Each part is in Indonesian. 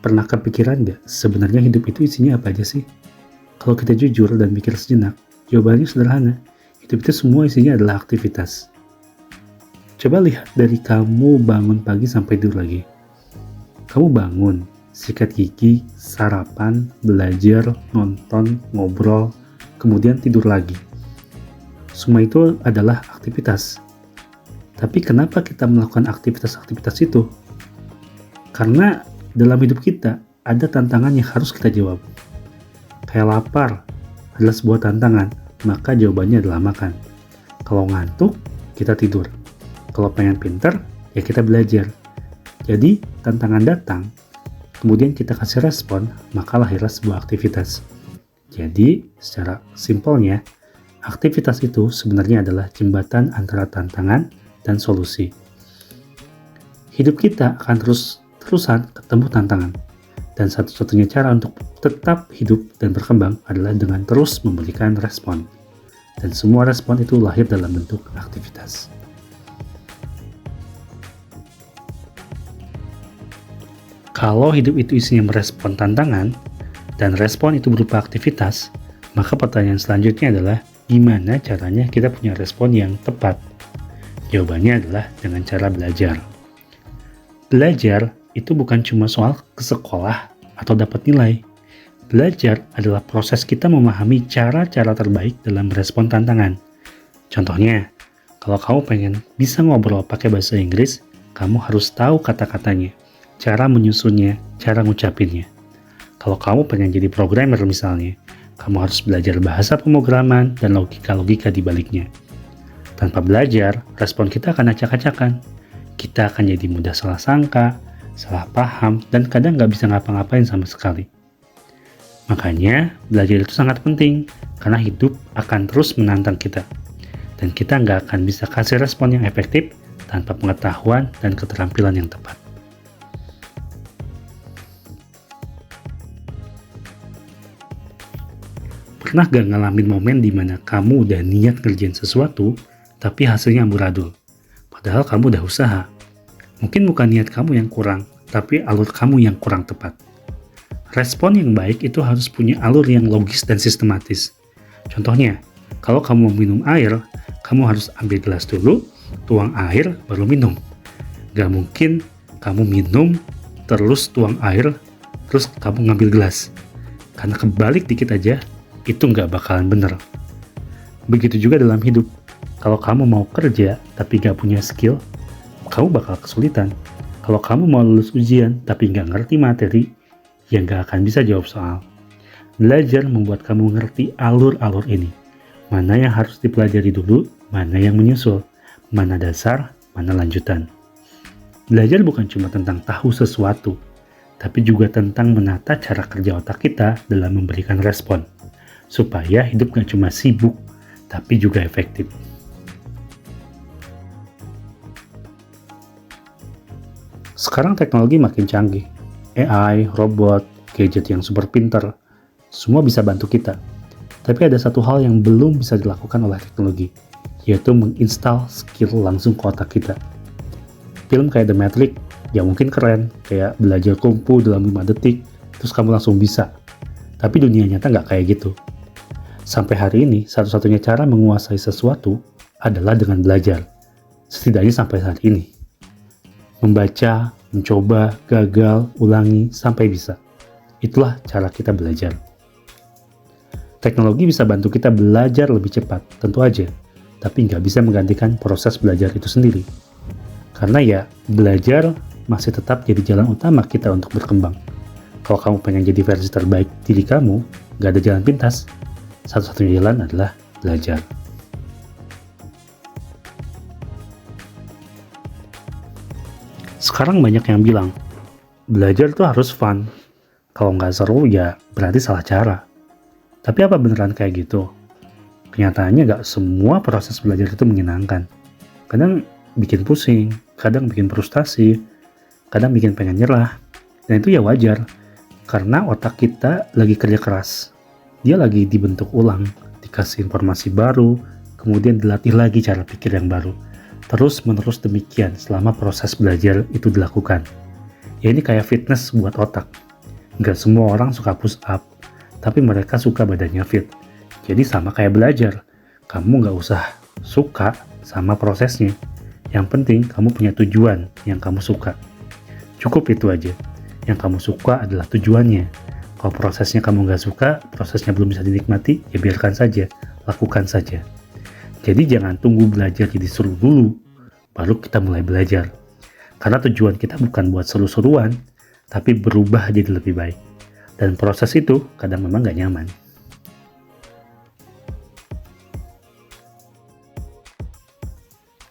Pernah kepikiran nggak sebenarnya hidup itu isinya apa aja sih? Kalau kita jujur dan mikir sejenak, jawabannya sederhana. Hidup itu semua isinya adalah aktivitas. Coba lihat dari kamu bangun pagi sampai tidur lagi. Kamu bangun, sikat gigi, sarapan, belajar, nonton, ngobrol, kemudian tidur lagi. Semua itu adalah aktivitas. Tapi kenapa kita melakukan aktivitas-aktivitas itu? Karena dalam hidup kita ada tantangan yang harus kita jawab. Kayak lapar adalah sebuah tantangan, maka jawabannya adalah makan. Kalau ngantuk, kita tidur. Kalau pengen pinter, ya kita belajar. Jadi, tantangan datang, kemudian kita kasih respon, maka lahirlah sebuah aktivitas. Jadi, secara simpelnya, aktivitas itu sebenarnya adalah jembatan antara tantangan dan solusi. Hidup kita akan terusan ketemu tantangan. Dan satu-satunya cara untuk tetap hidup dan berkembang adalah dengan terus memberikan respon. Dan semua respon itu lahir dalam bentuk aktivitas. Kalau hidup itu isinya merespon tantangan, dan respon itu berupa aktivitas, maka pertanyaan selanjutnya adalah gimana caranya kita punya respon yang tepat? Jawabannya adalah dengan cara belajar. Belajar itu bukan cuma soal ke sekolah atau dapat nilai. Belajar adalah proses kita memahami cara-cara terbaik dalam merespon tantangan. Contohnya, kalau kamu pengen bisa ngobrol pakai bahasa Inggris, kamu harus tahu kata-katanya, cara menyusunnya, cara ngucapinnya. Kalau kamu pengen jadi programmer misalnya, kamu harus belajar bahasa pemrograman dan logika-logika di baliknya. Tanpa belajar, respon kita akan acak-acakan. Kita akan jadi mudah salah sangka, salah paham, dan kadang nggak bisa ngapa-ngapain sama sekali. Makanya, belajar itu sangat penting, karena hidup akan terus menantang kita. Dan kita nggak akan bisa kasih respon yang efektif tanpa pengetahuan dan keterampilan yang tepat. Pernah gak ngalamin momen dimana kamu udah niat ngerjain sesuatu, tapi hasilnya amburadul? Padahal kamu udah usaha. Mungkin bukan niat kamu yang kurang, tapi alur kamu yang kurang tepat. Respon yang baik itu harus punya alur yang logis dan sistematis. Contohnya, kalau kamu mau minum air, kamu harus ambil gelas dulu, tuang air, baru minum. Gak mungkin kamu minum, terus tuang air, terus kamu ngambil gelas. Karena kebalik dikit aja, itu nggak bakalan bener. Begitu juga dalam hidup. Kalau kamu mau kerja tapi nggak punya skill, kamu bakal kesulitan. Kalau kamu mau lulus ujian tapi nggak ngerti materi, ya nggak akan bisa jawab soal. Belajar membuat kamu ngerti alur-alur ini. Mana yang harus dipelajari dulu, mana yang menyusul, mana dasar, mana lanjutan. Belajar bukan cuma tentang tahu sesuatu, tapi juga tentang menata cara kerja otak kita dalam memberikan respon. Supaya hidup gak cuma sibuk, tapi juga efektif. Sekarang teknologi makin canggih. AI, robot, gadget yang super pinter, semua bisa bantu kita. Tapi ada satu hal yang belum bisa dilakukan oleh teknologi, yaitu menginstal skill langsung ke otak kita. Film kayak The Matrix, ya mungkin keren, kayak belajar kungfu dalam 5 detik, terus kamu langsung bisa. Tapi dunia nyata nggak kayak gitu. Sampai hari ini, satu-satunya cara menguasai sesuatu adalah dengan belajar. Setidaknya sampai saat ini. Membaca, mencoba, gagal, ulangi, sampai bisa. Itulah cara kita belajar. Teknologi bisa bantu kita belajar lebih cepat, tentu aja. Tapi nggak bisa menggantikan proses belajar itu sendiri. Karena ya, belajar masih tetap jadi jalan utama kita untuk berkembang. Kalau kamu pengen jadi versi terbaik diri kamu, nggak ada jalan pintas. Satu-satunya jalan adalah belajar. Sekarang banyak yang bilang, belajar tuh harus fun. Kalau nggak seru ya berarti salah cara. Tapi apa beneran kayak gitu? Kenyataannya nggak semua proses belajar itu menyenangkan. Kadang bikin pusing, kadang bikin frustasi, kadang bikin pengen nyerah. Dan itu ya wajar, karena otak kita lagi kerja keras. Dia lagi dibentuk ulang, dikasih informasi baru, kemudian dilatih lagi cara pikir yang baru. Terus-menerus demikian selama proses belajar itu dilakukan. Ya ini kayak fitness buat otak. Nggak semua orang suka push up, tapi mereka suka badannya fit. Jadi sama kayak belajar, kamu nggak usah suka sama prosesnya. Yang penting kamu punya tujuan yang kamu suka. Cukup itu aja. Yang kamu suka adalah tujuannya. Kalau prosesnya kamu nggak suka, prosesnya belum bisa dinikmati, ya biarkan saja, lakukan saja. Jadi jangan tunggu belajar jadi seru dulu, baru kita mulai belajar. Karena tujuan kita bukan buat seru-seruan, tapi berubah jadi lebih baik. Dan proses itu kadang memang nggak nyaman.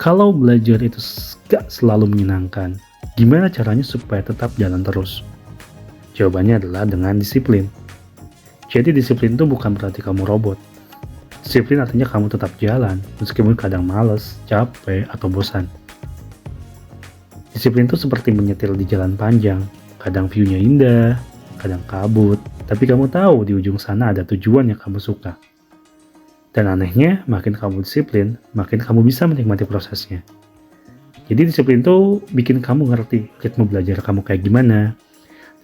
Kalau belajar itu gak selalu menyenangkan, gimana caranya supaya tetap jalan terus? Jawabannya adalah dengan disiplin. Jadi disiplin itu bukan berarti kamu robot. Disiplin artinya kamu tetap jalan, meskipun kadang males, capek, atau bosan. Disiplin itu seperti menyetir di jalan panjang. Kadang view-nya indah, kadang kabut, tapi kamu tahu di ujung sana ada tujuan yang kamu suka. Dan anehnya, makin kamu disiplin, makin kamu bisa menikmati prosesnya. Jadi disiplin itu bikin kamu ngerti ritme belajar kamu kayak gimana.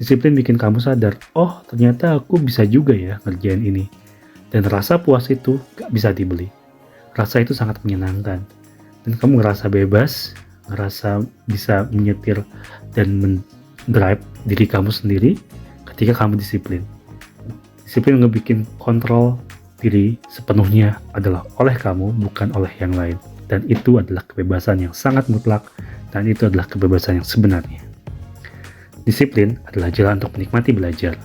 Disiplin bikin kamu sadar, oh ternyata aku bisa juga ya ngerjain ini. Dan rasa puas itu gak bisa dibeli. Rasa itu sangat menyenangkan. Dan kamu ngerasa bebas, ngerasa bisa menyetir dan mendrive diri kamu sendiri ketika kamu disiplin. Disiplin ngebikin kontrol diri sepenuhnya adalah oleh kamu, bukan oleh yang lain. Dan itu adalah kebebasan yang sangat mutlak, dan itu adalah kebebasan yang sebenarnya. Disiplin adalah jalan untuk menikmati belajar.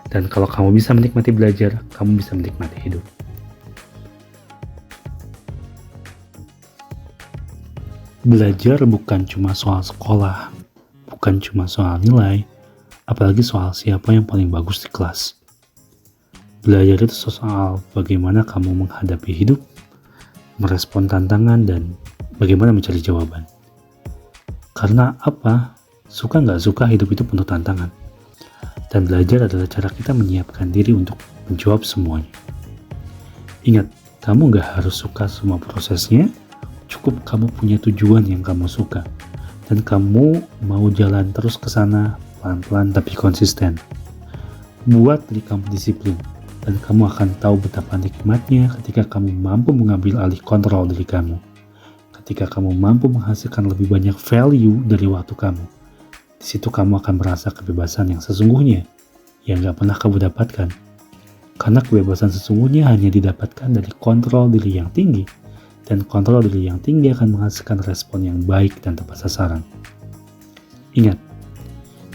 Dan kalau kamu bisa menikmati belajar, kamu bisa menikmati hidup. Belajar bukan cuma soal sekolah, bukan cuma soal nilai, apalagi soal siapa yang paling bagus di kelas. Belajar itu soal bagaimana kamu menghadapi hidup, merespon tantangan, dan bagaimana mencari jawaban. Karena apa? Suka nggak suka hidup itu penuh tantangan. Dan belajar adalah cara kita menyiapkan diri untuk menjawab semuanya. Ingat, kamu nggak harus suka semua prosesnya, cukup kamu punya tujuan yang kamu suka. Dan kamu mau jalan terus ke sana, pelan-pelan tapi konsisten. Buat diri kamu disiplin, dan kamu akan tahu betapa nikmatnya ketika kamu mampu mengambil alih kontrol diri kamu. Ketika kamu mampu menghasilkan lebih banyak value dari waktu kamu. Di situ kamu akan merasa kebebasan yang sesungguhnya, yang gak pernah kamu dapatkan. Karena kebebasan sesungguhnya hanya didapatkan dari kontrol diri yang tinggi, dan kontrol diri yang tinggi akan menghasilkan respon yang baik dan tepat sasaran. Ingat,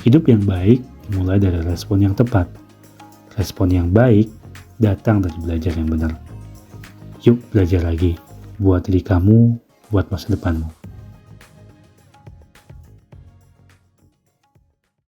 hidup yang baik dimulai dari respon yang tepat. Respon yang baik datang dari belajar yang benar. Yuk belajar lagi, buat diri kamu, buat masa depanmu.